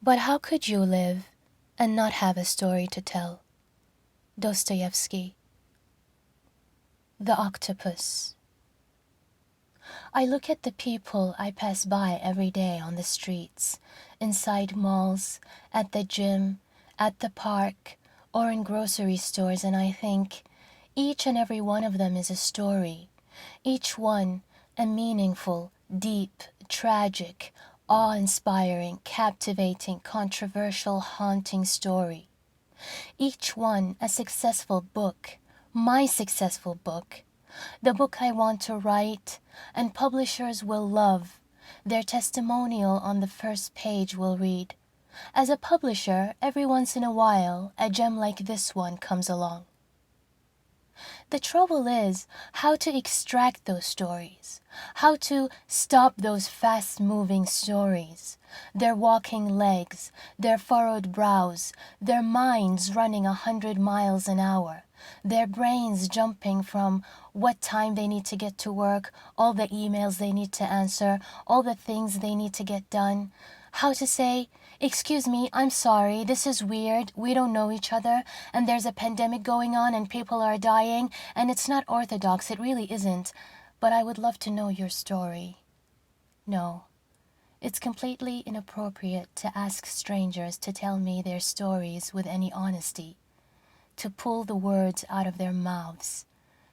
But how could you live and not have a story to tell? Dostoevsky. The Octopus. I look at the people I pass by every day on the streets, inside malls, at the gym, at the park, or in grocery stores, and I think each and every one of them is a story. Each one a meaningful, deep, tragic, awe-inspiring, captivating, controversial, haunting story. Each one a successful book, my successful book, the book I want to write, and publishers will love. Their testimonial on the first page will read, "As a publisher, every once in a while, a gem like this one comes along." The trouble is how to extract those stories, how to stop those fast-moving stories, their walking legs, their furrowed brows, their minds running 100 miles an hour, their brains jumping from what time they need to get to work, all the emails they need to answer, all the things they need to get done, how to say, "Excuse me, I'm sorry, this is weird, we don't know each other, and there's a pandemic going on and people are dying, and it's not orthodox, it really isn't, but I would love to know your story." No, it's completely inappropriate to ask strangers to tell me their stories with any honesty, to pull the words out of their mouths,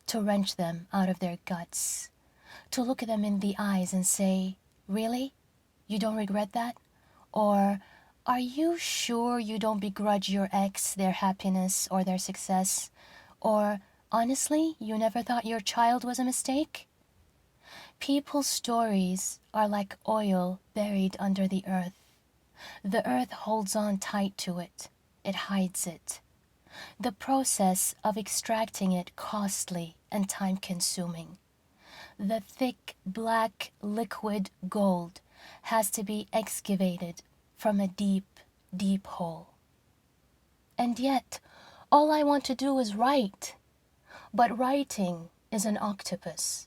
to wrench them out of their guts, to look at them in the eyes and say, "Really? You don't regret that?" Or, "Are you sure you don't begrudge your ex their happiness or their success?" Or, "Honestly, you never thought your child was a mistake?" People's stories are like oil buried under the earth. The earth holds on tight to it. It hides it. The process of extracting it costly and time-consuming. The thick, black, liquid gold has to be excavated from a deep, deep hole. And yet, all I want to do is write. But writing is an octopus.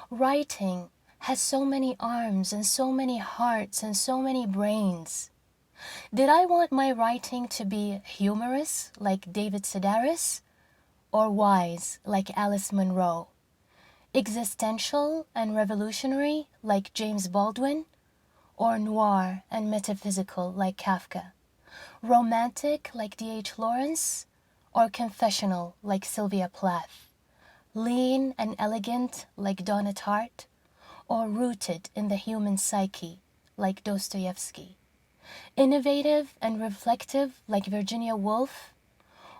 Writing has so many arms and so many hearts and so many brains. Did I want my writing to be humorous like David Sedaris, or wise like Alice Munro? Existential and revolutionary like James Baldwin, or noir and metaphysical like Kafka? Romantic like D.H. Lawrence, or confessional like Sylvia Plath? Lean and elegant like Donna Tartt, or rooted in the human psyche like Dostoevsky? Innovative and reflective like Virginia Woolf,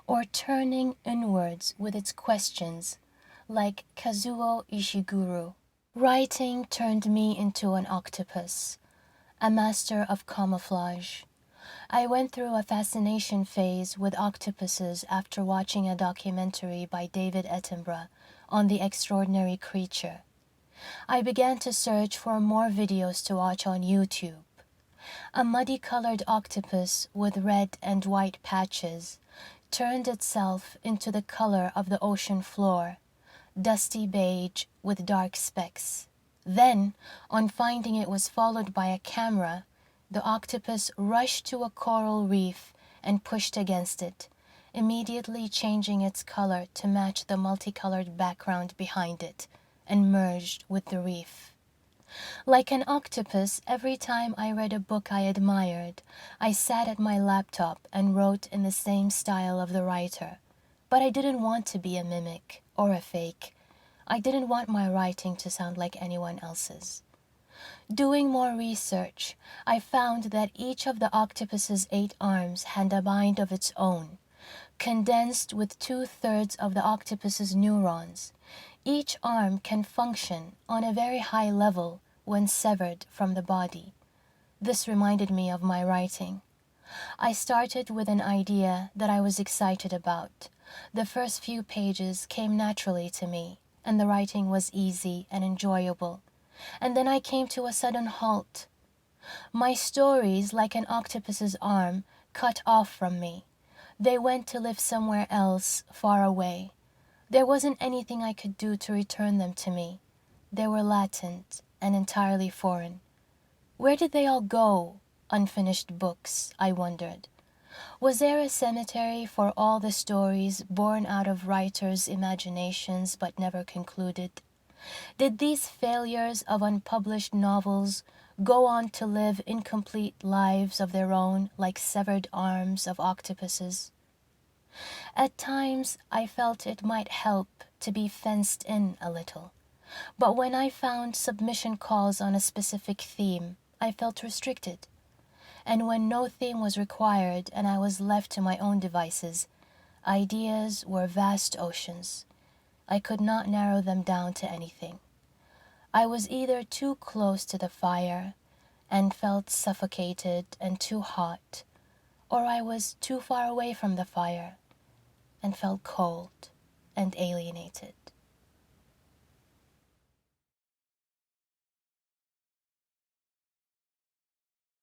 or turning inwards with its questions like Kazuo Ishiguro? Writing turned me into an octopus, a master of camouflage. I went through a fascination phase with octopuses after watching a documentary by David Attenborough on the extraordinary creature. I began to search for more videos to watch on YouTube. A muddy-colored octopus with red and white patches turned itself into the color of the ocean floor, dusty beige with dark specks. Then, on finding it was followed by a camera, the octopus rushed to a coral reef and pushed against it, immediately changing its color to match the multicolored background behind it, and merged with the reef. Like an octopus, every time I read a book I admired, I sat at my laptop and wrote in the same style of the writer. But I didn't want to be a mimic or a fake. I didn't want my writing to sound like anyone else's. Doing more research, I found that each of the octopus's 8 arms had a mind of its own, condensed with 2/3 of the octopus's neurons. Each arm can function on a very high level when severed from the body. This reminded me of my writing. I started with an idea that I was excited about. The first few pages came naturally to me, and the writing was easy and enjoyable. And then I came to a sudden halt. My stories, like an octopus's arm, cut off from me. They went to live somewhere else, far away. There wasn't anything I could do to return them to me. They were latent and entirely foreign. Where did they all go? unfinished books, I wondered. Was there a cemetery for all the stories born out of writers' imaginations but never concluded? Did these failures of unpublished novels go on to live incomplete lives of their own like severed arms of octopuses? At times I felt it might help to be fenced in a little, but when I found submission calls on a specific theme, I felt restricted. And when no theme was required and I was left to my own devices, ideas were vast oceans. I could not narrow them down to anything. I was either too close to the fire and felt suffocated and too hot, or I was too far away from the fire and felt cold and alienated.